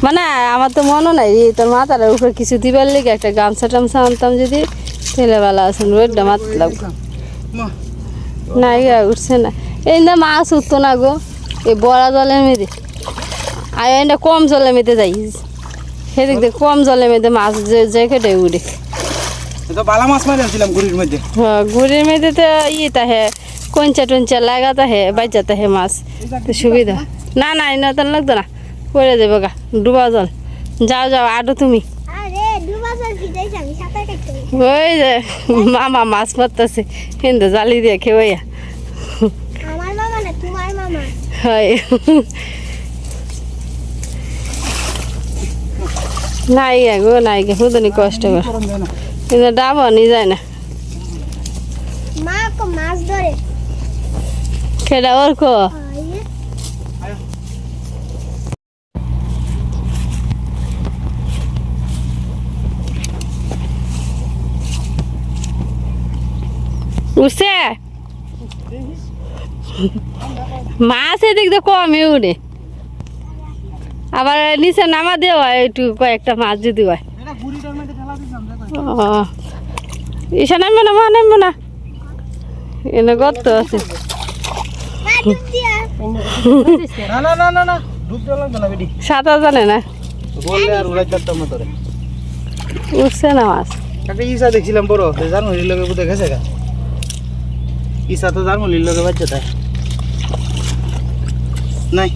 মানে আমার তো মনে নাই রে তোর মাথার উপরে কিছু দিবার লেগে একটা গামছা টামছা আনতাম যদি তাহলে ভালো আছে রোডটা মারতে লাগবে না ইয়া উঠছে না এই না মাছ উঠতো না গো এই বড়া জলের মেয়েদে আর এটা কম জলের মেয়েদে যাই সেদিক দিয়ে কম জলের মেয়েদে মাছ যে কেটে উঠে হ্যাঁ গুড়ির মেয়েদে তো ইয়েটা হে কঞ্চা টঞ্চা লাগাতা হে বাজাতা হে মাছ সুবিধা না না না তো লাগতো না করে দেবো গা ডুবা জল যাও যাও আডো তুমি ওই যে মামা মাছ মারতেছে কিন্তু জালি দিয়ে খেয়ে হয় নাই গো নাই গে হুদনি কষ্ট করে কিন্তু ডাব নি যায় না মাছ ধরে খেলা ওর কো উঠছে মাছ এদিক দিয়ে কমই উঠে আবার নিচে নামা দেওয়া একটু কয়েকটা মাছ যদি হয় ইসা নামবে না মা নামবে না এনে গর্ত আছে সাঁতার জানে না উঠছে না মাছ ইসা দেখছিলাম বড় জার্মনির লগে বুঝে গেছে গা ইসা তো জার্মনির লগে বাচ্চা তাই নাই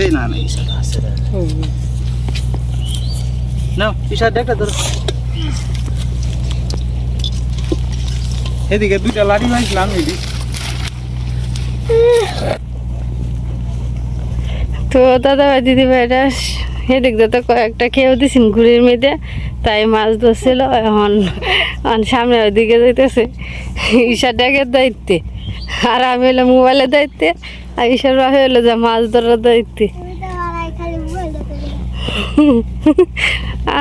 এই না না ইসা আছে না ইসা দেখা ধরো এদিকে দুইটা লাঠি মাইছিলাম এদিকে তো দাদা ভাই দিদি ভাইরা সেদিক দিয়ে তো কয়েকটা খেয়েও দিছেন ঘুরির মেয়েদে তাই মাছ ধরছিল এখন সামনে ওইদিকে যাইতেছে ঈশার ড্যাগের দায়িত্বে আর আমি হলো মোবাইলের দায়িত্বে আর ঈশার বাপে হলো যে মাছ ধরার দায়িত্বে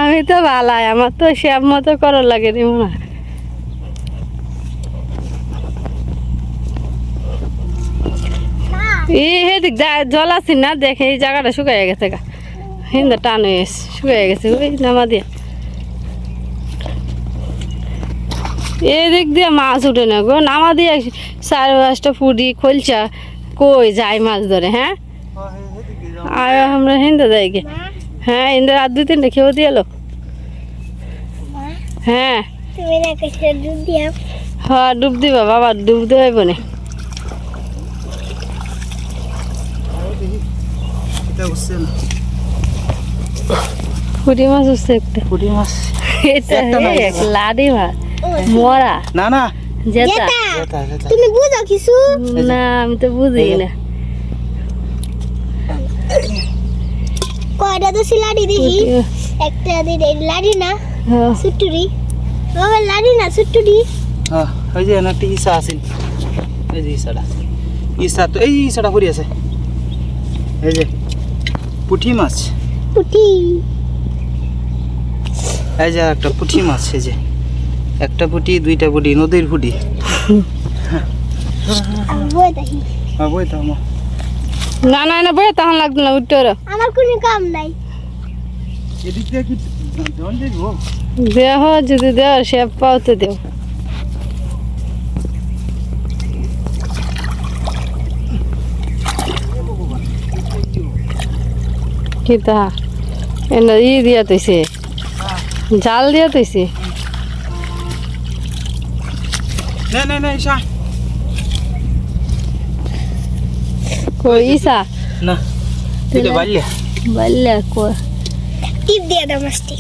আমি তো ভালাই আমার তো শ্যাম মতো করার লাগে নি মনে হয় সেদিক জল আছে না দেখে এই জায়গাটা শুকাই গেছে গা হিন্দা টান হয়ে শুকাই গেছে ওই নামা দিয়ে এদিক দিয়ে মাছ উঠে না গো নামা দিয়ে 4-5টা ফুটি খোলচা কই যায় মাছ ধরে হ্যাঁ আর আমরা হিন্দা যাই গে হ্যাঁ হিন্দা আর 2-3টা খেয়েও দিয়ে এলো হ্যাঁ হ্যাঁ ডুব দিবা বাবা ডুব দেওয়াই বনে পুঁটি মাছ হচ্ছে একটা পুঁটি মাছ এটা লাডি মাছ মরা না না জেতা তুমি বুঝো কিছু না আমি তো বুঝি না কয়টা তো লাড়ি দেখি একটা দিদি লাড়ি না সুটুরি বাবা লাড়ি না সুটুরি হ্যাঁ ওই যে একটা ইসা আছে এই যে ইসাটা ইসা তো এই ইসাটা পড়ে আছে এই যে পুঁটি মাছ পুঁটি এই যে একটা পুঁটি মাছ এই যে একটা পুঁটি 2টা পুঁটি নদীর পুঁটি হ্যাঁ বই তো আমার না না না বই তখন লাগতো না উত্তর আমার কোনো কাম নাই এদিক দিয়ে কি জল দেখবো দেহ যদি দেও সে পাও তো দেও কি তা এনে ই দিয়া তৈছে জাল দিয়া তৈছে না না না ইসা কই ইসা না এটা বাল্যা বললে কই টিপ দিয়ে দাও মাছটি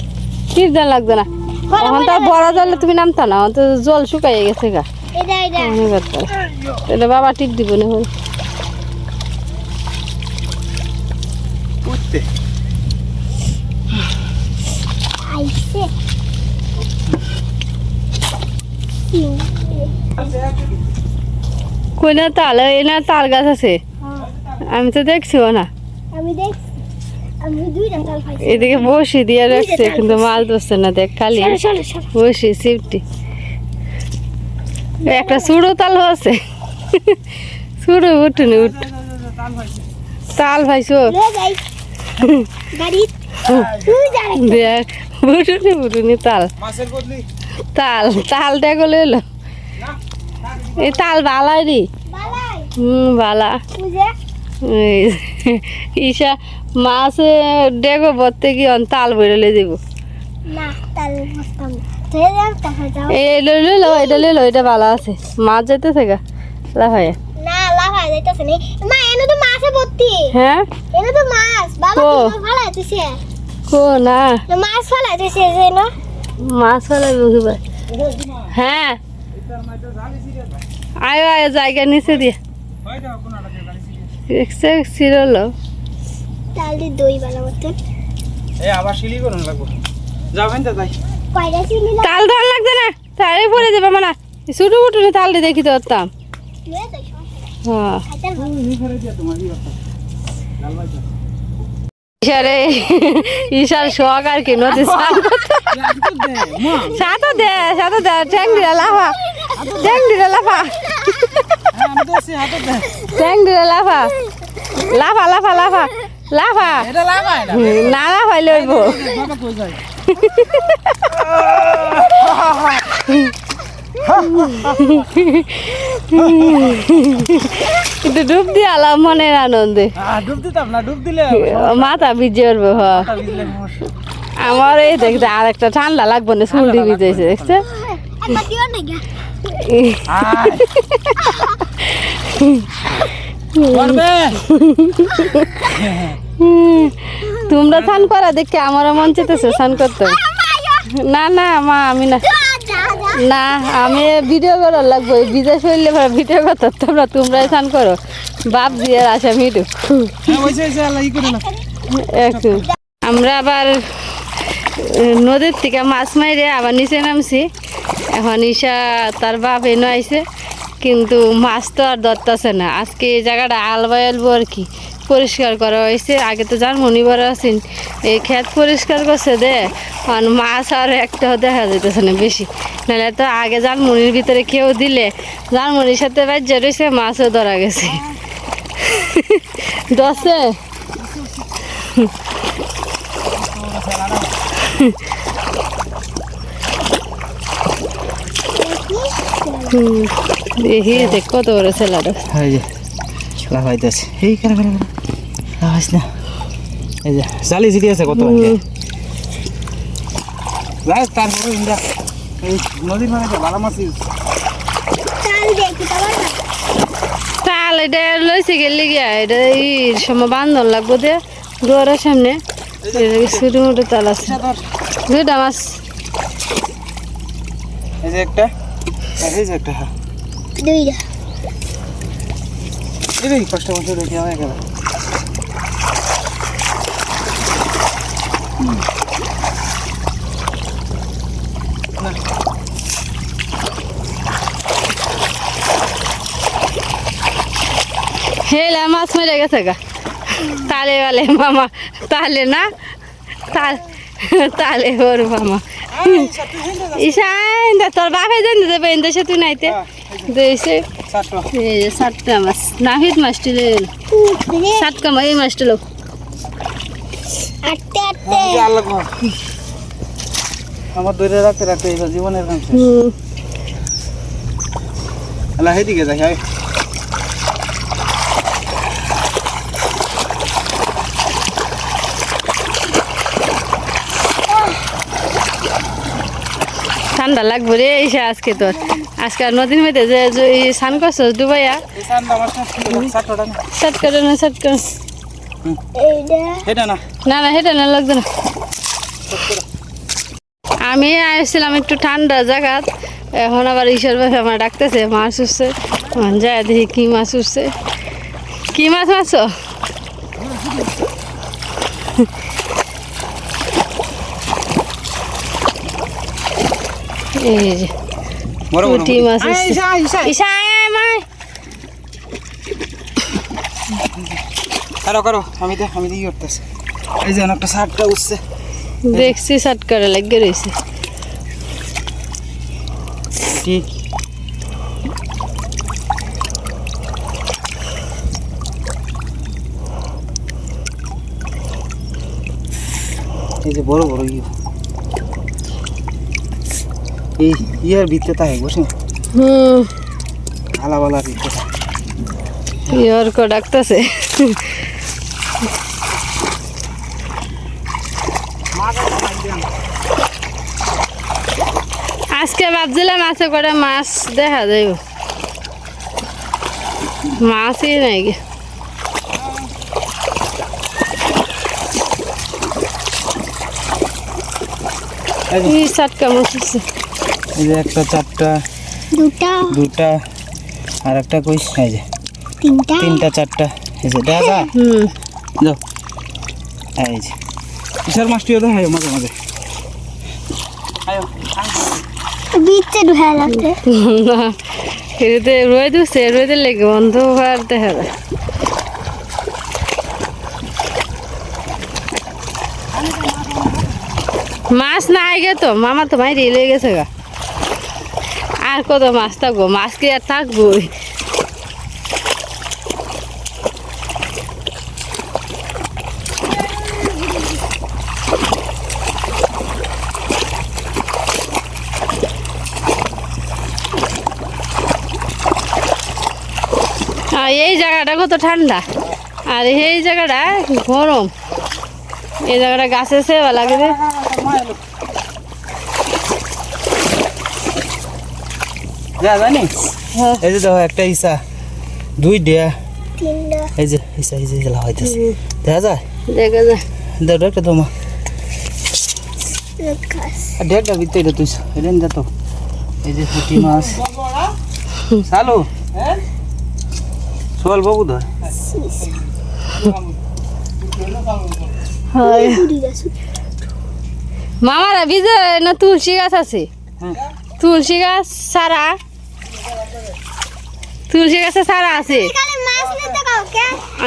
কি জাল লাগতো না এখন তো বড় জলে তুমি নামতা না তো জল শুকাই গেছে গা এটা এটা বাবা টিপ দিব না হল উঠতে আইছে কই না তাল এনা তাল গাছ আছে আমি তো দেখছিও না আমি দেখ আমি দুইটা তাল খাইছি এদিকে বসি দিয়ে রাখছে কিন্তু মাছ ধরছে না দেখ খালি চলো বসি সিফটি একটা সুড়ো তাল আছে সুড়ো উঠুনি উঠ তাল ভাইছো লয়ে যাই গাড়ি তুই যা দেখ উঠুনি উঠুনি তাল মাছের বদলি তাল তালটা গলে এলো এই তাল বালাই রে বালাই বালা তুই যা ঈশা মাছ ডেগো ভরতে কি তাল বেরোলে দিব না তাল বসতাম তুই যা তাহলে যাও এই লো এটা ভালো আছে মাছ যেতেছে গা লাফায় না লাভা যাইতাছে নি মা এনে তো মাছে ভর্তি হ্যাঁ এনে তো মাছ বাবা কো? কি ফালা দিছে কো না মাছ ফালা দিছে যে না মাছ ফেলাই বুঝবে হ্যাঁ আয় আয় জায়গা নিচে দিয়ে দেখছে ছিড়লো তাল দি দই বালা মতন এই আবার শিলি করুন লাগবো যাবেন তো তাই কয়টা চিনি না তাল ধর লাগছে না তালে পরে যাবে মানে ছোটো উঠুনি তালটি দেখি তো পারতাম লয়ে যাই হ্যাঁ খাইতার ঈশারে ঈশার শখ আর কি নদী স্নান করতে সাঁতো দে ট্যাং দিলে লাফা ট্যাং দিলে লাফা লাফা না লাফাই লইব কিন্তু ডুব দিয়ে আলাম মনের আনন্দে ডুব দিতাম না ডুব দিলে মাথা ভিজে উঠবে হ আমার এই দেখতে আর একটা ঠান্ডা লাগবে না চুল দিয়ে ভিজেছে দেখছে একবার দিও না গা তোমরা স্নান করা দেখে আমারও মন চেতেছে স্নান করতে না না মা আমি না না আমি ভিডিও করার লাগবো বিদেশ হইলে ভিডিও করতে তোমরাই স্নান করো বাপ দিয়ে আসা মিটু একটু আমরা আবার নদীর থেকে মাছ মাইরে আবার নিচে নামছি এখন ঈশা তার বাপ এনে আইছে কিন্তু মাছ তো আর ধরতেছে না আজকে এই জায়গাটা আলবো আর কি পরিষ্কার করা হয়েছে আগে তো জার্মনি বড় আছেন এই ক্ষেত পরিষ্কার করছে দে কারণ মাছ আর একটাও দেখা যাইতেছে না বেশি নাহলে তো আগে জার্মনির ভিতরে কেউ দিলে জার্মনির সাথে বাজ্যা রয়েছে মাছও ধরা গেছে দশে দেখি দেখ কত বড় ছেলেটা এই যে লাফাইতেছে এই কেন লাফাইস না এই যে জালি ছিটি আছে কত যাই তারপরে ইন্দা এই নদীর মানে ভালো মাছ তাল দেখি তাল তাল এটা লইছে গেলে গিয়া এটা এই সময় বান্ধন লাগবো দে দুয়ারের সামনে ছোটো মোটো তাল আছে দুইটা মাছ এই যে একটা এই যে একটা দুইটা এই কষ্ট বছর রেখে হয়ে গেল হেলা মাছ মেরে গেছে গা তালে वाले মামা তালে না তালে ওর মামা ঈশান তোর বাপে জানতে দেবে ইন্দে সে তুই নাইতে দেইছে এই যে 7টা মাছ নাহিদ মাছটি লে 7 কাম এই মাছটি লো আটতে আটতে আমার দৌড়ে রাখতে রাখতে জীবনের কাম শেষ আল্লাহ হেদিকে যাই ঠান্ডা লাগবে রে এসে আজকে তোর আজকে নদীর মধ্যে যে স্নান করছো ডুবাইয়া সাত করে না এইটা না না হেঁটে না লাগবে না আমি আসছিলাম একটু ঠান্ডা জায়গা এখন আবার ঈশ্বর ভাই আমার ডাকতেছে মাছ উঠছে যায় দেখি কি মাছ উঠছে কি মাছ মারছো এই যে পুঁটি মাছ করো আমি দিয়ে করতেছি এই যে একটা শার্টটা উঠছে দেখছি শার্ট করে লাগিয়ে রয়েছে এই যে বড় বড় এই ইয়ার ভিতরে থাকে বসে আলাবালা ভিতরে ইয়ার কো ডাকতেছে আজকে ভাবছিলাম আছে করে মাছ দেখা যাইব মাছই নাই গে এই সাতটা মাছ আছে এই যে একটা চারটা দুটা আর একটা কই এই যে তিনটা চারটা এই যে দেখা যায় যাও এই যে কিসের মাছটিও দেখা যায় মাঝে মাঝে আয়ো বিচে ঢুকা লাগছে এতে রোদ উঠছে রোদের লেগে অন্ধকার দেখা যায় মাছ না আগে তো মামা তো মাই রেলে গেছে গা আর কত মাছ থাকবো মাছ কি আর থাকবো এই জায়গাটা কত ঠান্ডা আর এই জায়গাটা গরম এই জায়গাটা গাছে সেবা লাগে রে যা জানি এই যে দেখো একটা ইসা দুই ডেয়া এই যে ইসা এই যে জ্বালা হইতেছে দেখা যায় দেখা যায় দেখো একটা তোমার ডেকটা ভিতরে তুই এটা নিয়ে তো এই যে পুঁটি মাছ চালু চল বাবু ধর মামারা বিজে না তুলসী গাছ আছে তুলসী গাছ সারা তুলসী গাছে সারা আছে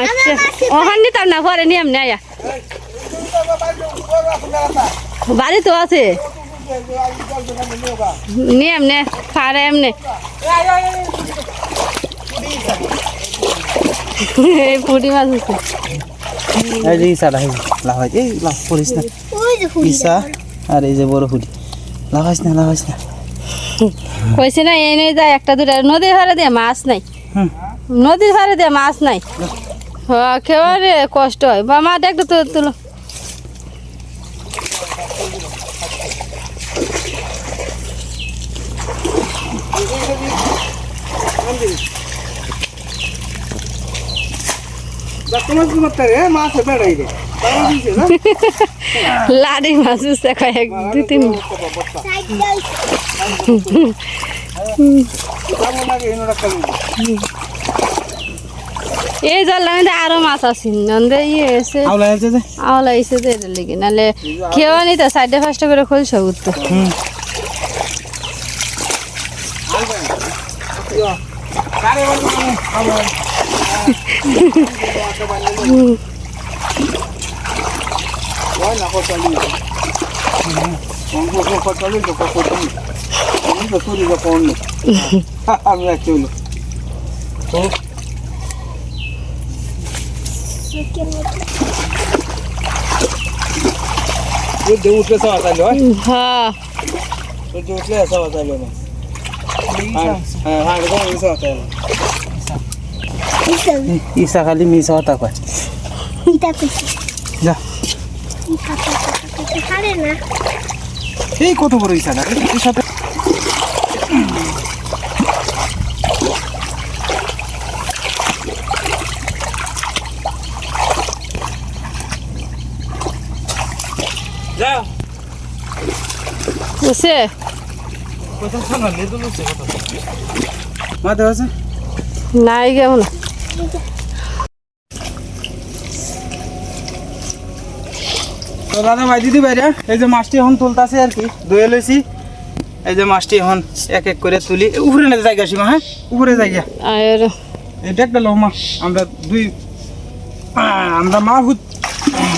আচ্ছা ওখান নিতাম না পরে নিয়ম নেই বাড়ি তো আছে নিয়ম নে খারে এমনি পুঁটি মাছ আছে এই যে ইসাটা লাগাই এই লাভ করিস না ইসা আর এই যে বড় ফুটি লাগাইস না কইছে না এনে যায় একটা দুটা নদীর ধারে দিয়ে মাছ নাই নদীর ধারে দিয়ে মাছ নাই খেয়ে কষ্ট হয় বা মা দেখতো তো তুলো লাড়ি মাছ উঠছে কয়েক দু তিন এই জল আরো মাছ আছে নন্দে ইয়ে এসে আওলা এসে তো এটা লেগে নাহলে খেয়েও নি তো সাইডে ফার্স্টে করে খোলছ উঠতো उठले सवा चालू হ্যাঁ उठले सवा चालू ইসা খালি মিস হতা কয় যা এই কত বড় ইসা না এই সাথে যা বুঝছে কোথাও খানা লে তো বুঝছে কত মাথা আছে নাই কেমন তো দাদা ভাই দিদি ভাইরা এই যে মাছটি এখন তুলতাছে আর কি ধুয়ে লইছি এই যে মাছটি এখন এক এক করে তুলি উপরে না জায়গা সীমা হ্যাঁ উপরে জায়গা আর এটা একটা লো মা আমরা আমরা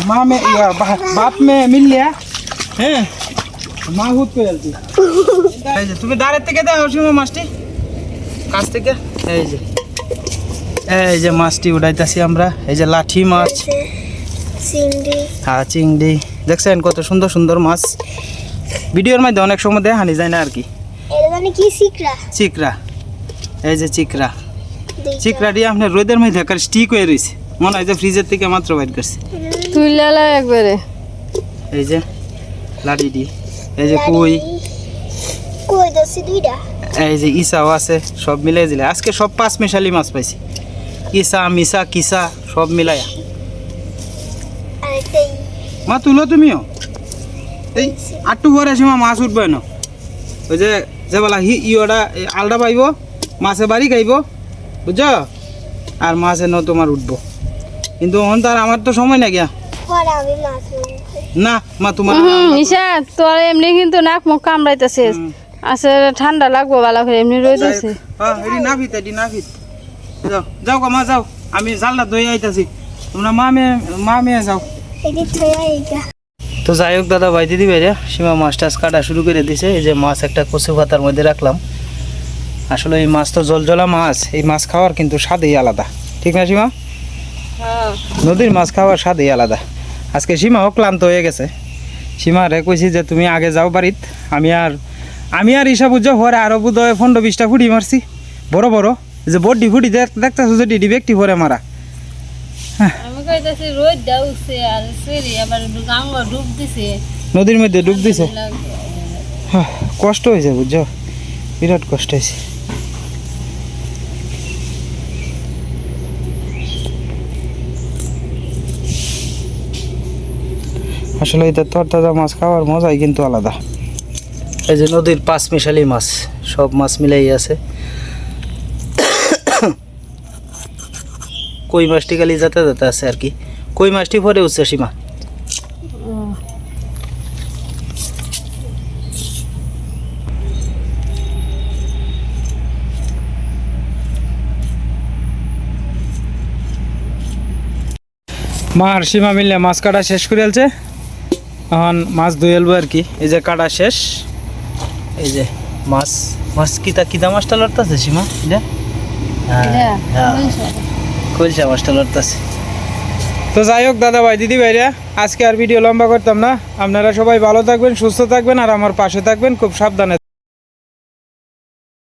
মা মে বাপ মে মিল লিয়া হ্যাঁ মা হুত করে আলছি এই যে তুমি দাঁড়ের থেকে দাও সীমা মাছটি কাছ থেকে এই যে মাছটি উঠাইতাছি আমরা এই যে লাঠি মাছ চিংড়ি হ্যাঁ চিংড়ি দেখছেন কত সুন্দর সুন্দর মাছ ভিডিওর মধ্যে অনেক সময় দেখানি যায় না আর কি এটা মানে কি সিকরা চিকরা এই যে চিকরা চিকরা দিয়ে আপনার রোদের মধ্যে একটা স্টিক হয়ে রয়েছে মনে হয় যে ফ্রিজের থেকে মাত্র বাইর করছে তুই লালা একবারে এই যে লাড়ি দি এই যে কই কই দছি দুইটা এই যে ইসাও আছে সব মিলাই দিলে আজকে সব 5 মিশালি মাছ পাইছি ইসা মিসা কিসা সব মিলায়া আর একটা মা তুলো তুমিও এই আটটু পরে সীমা মাছ উঠবে না ওই যে যে বলা ইওটা আলডা পাইব মাছে বাড়ি খাইব বুঝছ আর মাছে ন তোমার উঠবো কিন্তু অন তার আমার তো সময় না গিয়া পরে আমি মাছ না মা তোমার নিশা তোর এমনি কিন্তু নাক মুখ কামড়াইতেছে আছে ঠান্ডা লাগবো ভালো করে এমনি রইতেছে হ্যাঁ এডি না ভিত যাও যাও মা যাও আমি জালটা দই আইতাছি তোমরা মা মেয়ে যাও এটি থয়া এইটা তো যাই হোক দাদা ভাই দিদি ভাইরা সীমা মাছ টাছ কাটা শুরু করে দিছে এই যে মাছ একটা কচু পাতার মধ্যে রাখলাম আসলে এই মাছ তো জলজলা মাছ এই মাছ খাওয়ার কিন্তু স্বাদই আলাদা ঠিক না সীমা হ্যাঁ নদীর মাছ খাওয়ার স্বাদই আলাদা আজকে সীমাও ক্লান্ত হয়ে গেছে সীমা রে কইছি যে তুমি আগে যাও বাড়িত আমি আর হিসাব বুঝো পরে আরো বোধ হয় 15-20টা ফুটি মারছি বড় বড় যে বড্ডি ফুটি দেখতেছো যে ডিডি ব্যক্তি পরে মারা আমি কইতাছি রোদ দাউছে আর সেরি আবার গাঙ্গ ডুব দিছে নদীর মধ্যে ডুব দিছে কষ্ট হয়েছে বুঝছো বিরাট কষ্ট হয়েছে আসলে এটা তরতাজা মাছ খাওয়ার মজাই কিন্তু আলাদা এই যে নদীর 5 মিশালি মাছ সব মাছ মিলাই আছে কই মাছটি খালি যাতে আছে আর কি কই মাছটি পরে উঠছে সীমা মা আর সীমা মিললে মাছ কাটা শেষ করে আলছে এখন মাছ ধুয়ে এলবো আর কি এই যে কাটা শেষ এই যে মাছ কিতা মাছটা লড়তেছে সীমা এটা কলসা মাছটা লড়তেছে তো যাই হোক দাদা ভাই দিদি ভাইরা আজকে আর ভিডিও লম্বা করতাম না আপনারা সবাই ভালো থাকবেন সুস্থ থাকবেন আর আমার পাশে থাকবেন খুব সাবধানে